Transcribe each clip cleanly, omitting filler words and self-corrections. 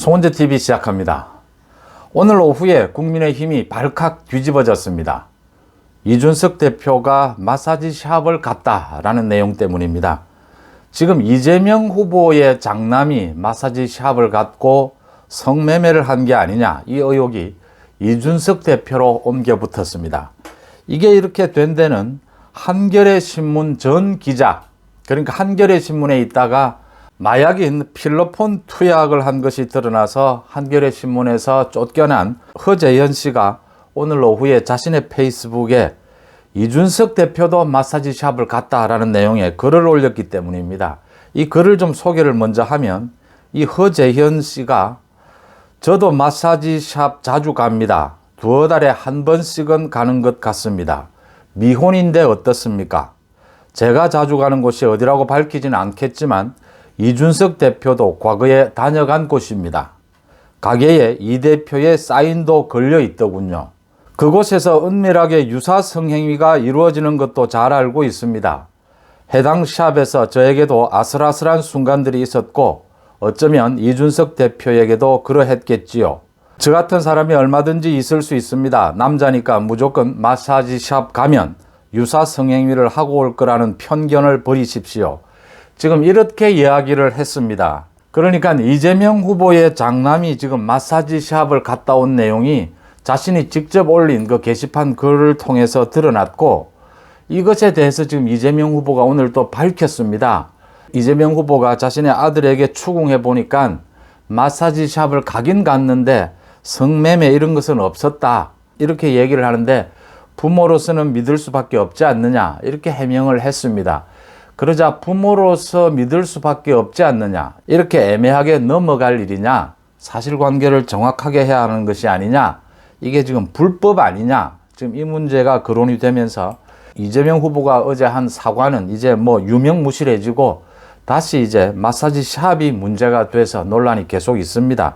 송원재TV 시작합니다. 오늘 오후에 국민의힘이 발칵 뒤집어졌습니다. 이준석 대표가 마사지 샵을 갔다라는 내용 때문입니다. 지금 이재명 후보의 장남이 마사지 샵을 갔고 성매매를 한 게 아니냐, 이 의혹이 이준석 대표로 옮겨 붙었습니다. 이게 이렇게 된 데는 한겨레 신문 전 기자, 그러니까 한겨레 신문에 있다가 마약인 필로폰 투약을 한 것이 드러나서 한겨레 신문에서 쫓겨난 허재현 씨가 오늘 오후에 자신의 페이스북에 이준석 대표도 마사지 샵을 갔다라는 내용의 글을 올렸기 때문입니다. 이 글을 좀 소개를 먼저 하면, 이 허재현 씨가 저도 마사지 샵 자주 갑니다. 두어 달에 한 번씩은 가는 것 같습니다. 미혼인데 어떻습니까? 제가 자주 가는 곳이 어디라고 밝히지는 않겠지만 이준석 대표도 과거에 다녀간 곳입니다. 가게에 이 대표의 사인도 걸려 있더군요. 그곳에서 은밀하게 유사 성행위가 이루어지는 것도 잘 알고 있습니다. 해당 샵에서 저에게도 아슬아슬한 순간들이 있었고 어쩌면 이준석 대표에게도 그러했겠지요. 저 같은 사람이 얼마든지 있을 수 있습니다. 남자니까 무조건 마사지 샵 가면 유사 성행위를 하고 올 거라는 편견을 버리십시오. 지금 이렇게 이야기를 했습니다. 그러니까 이재명 후보의 장남이 지금 마사지 샵을 갔다 온 내용이 자신이 직접 올린 그 게시판 글을 통해서 드러났고, 이것에 대해서 지금 이재명 후보가 오늘 또 밝혔습니다. 이재명 후보가 자신의 아들에게 추궁해 보니까 마사지 샵을 가긴 갔는데 성매매 이런 것은 없었다, 이렇게 얘기를 하는데 부모로서는 믿을 수밖에 없지 않느냐, 이렇게 해명을 했습니다. 그러자 부모로서 믿을 수밖에 없지 않느냐, 이렇게 애매하게 넘어갈 일이냐, 사실관계를 정확하게 해야 하는 것이 아니냐, 이게 지금 불법 아니냐, 지금 이 문제가 거론이 되면서 이재명 후보가 어제 한 사과는 이제 뭐 유명무실해지고 다시 이제 마사지 샵이 문제가 돼서 논란이 계속 있습니다.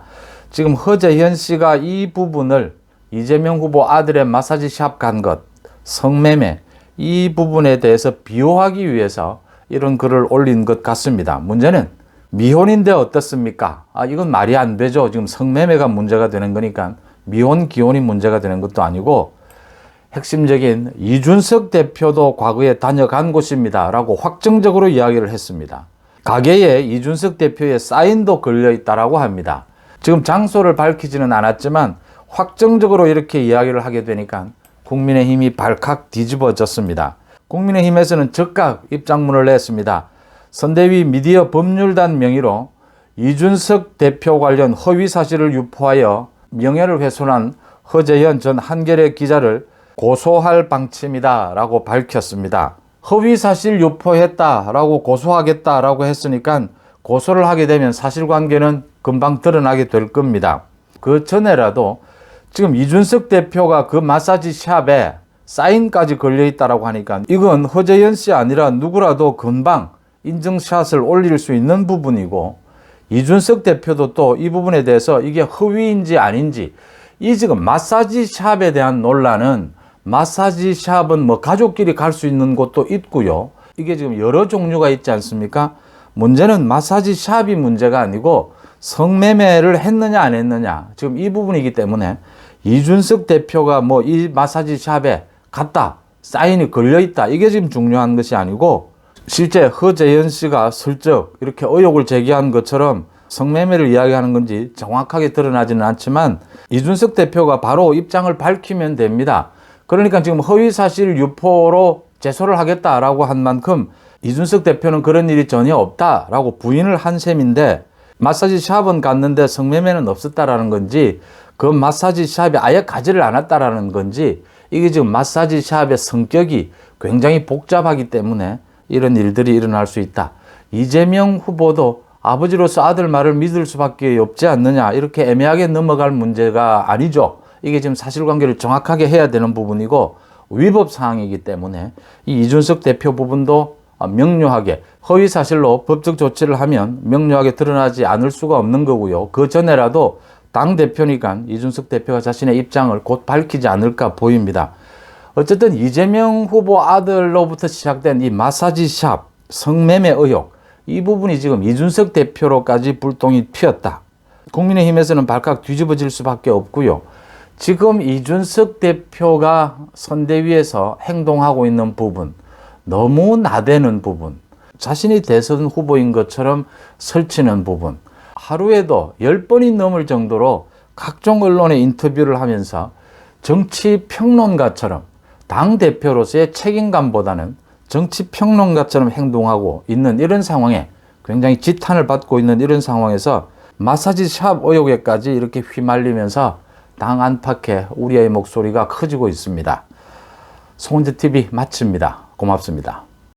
지금 허재현 씨가 이 부분을 이재명 후보 아들의 마사지 샵 간 것, 성매매, 이 부분에 대해서 비호하기 위해서 이런 글을 올린 것 같습니다. 문제는 미혼인데 어떻습니까? 이건 말이 안 되죠. 지금 성매매가 문제가 되는 거니까 미혼, 기혼이 문제가 되는 것도 아니고, 핵심적인 이준석 대표도 과거에 다녀간 곳입니다 라고 확정적으로 이야기를 했습니다. 가게에 이준석 대표의 사인도 걸려 있다라고 합니다. 지금 장소를 밝히지는 않았지만 확정적으로 이렇게 이야기를 하게 되니까 국민의힘이 발칵 뒤집어졌습니다. 국민의힘에서는 즉각 입장문을 냈습니다. 선대위 미디어 법률단 명의로 이준석 대표 관련 허위 사실을 유포하여 명예를 훼손한 허재현 전 한겨레 기자를 고소할 방침이다 라고 밝혔습니다. 허위 사실 유포했다라고 고소하겠다라고 했으니까 고소를 하게 되면 사실관계는 금방 드러나게 될 겁니다. 그 전에라도 지금 이준석 대표가 그 마사지 샵에 사인까지 걸려있다라고 하니까 이건 허재현 씨 아니라 누구라도 금방 인증샷을 올릴 수 있는 부분이고, 이준석 대표도 또 이 부분에 대해서 이게 허위인지 아닌지, 이 지금 마사지 샵에 대한 논란은, 마사지 샵은 뭐 가족끼리 갈 수 있는 곳도 있고요. 이게 지금 여러 종류가 있지 않습니까? 문제는 마사지 샵이 문제가 아니고 성매매를 했느냐 안 했느냐, 지금 이 부분이기 때문에 이준석 대표가 뭐 이 마사지 샵에 갔다, 사인이 걸려있다, 이게 지금 중요한 것이 아니고, 실제 허재현 씨가 슬쩍 이렇게 의혹을 제기한 것처럼 성매매를 이야기하는 건지 정확하게 드러나지는 않지만 이준석 대표가 바로 입장을 밝히면 됩니다. 그러니까 지금 허위사실 유포로 제소를 하겠다라고 한 만큼 이준석 대표는 그런 일이 전혀 없다라고 부인을 한 셈인데, 마사지 샵은 갔는데 성매매는 없었다라는 건지, 그 마사지 샵이 아예 가지를 않았다라는 건지, 이게 지금 마사지 샵의 성격이 굉장히 복잡하기 때문에 이런 일들이 일어날 수 있다. 이재명 후보도 아버지로서 아들 말을 믿을 수밖에 없지 않느냐, 이렇게 애매하게 넘어갈 문제가 아니죠. 이게 지금 사실관계를 정확하게 해야 되는 부분이고 위법 사항이기 때문에 이 이준석 대표 부분도 명료하게 허위사실로 법적 조치를 하면 명료하게 드러나지 않을 수가 없는 거고요. 그 전에라도 당대표니까 이준석 대표가 자신의 입장을 곧 밝히지 않을까 보입니다. 어쨌든 이재명 후보 아들로부터 시작된 이 마사지 샵 성매매 의혹, 이 부분이 지금 이준석 대표로까지 불똥이 튀었다. 국민의힘에서는 발칵 뒤집어질 수밖에 없고요. 지금 이준석 대표가 선대위에서 행동하고 있는 부분, 너무 나대는 부분, 자신이 대선 후보인 것처럼 설치는 부분, 하루에도 10번이 넘을 정도로 각종 언론에 인터뷰를 하면서 정치 평론가처럼 당대표로서의 책임감보다는 정치 평론가처럼 행동하고 있는 이런 상황에 굉장히 지탄을 받고 있는 이런 상황에서 마사지 샵 의혹에까지 이렇게 휘말리면서 당 안팎에 우리의 목소리가 커지고 있습니다. 송은재TV 마칩니다. 고맙습니다.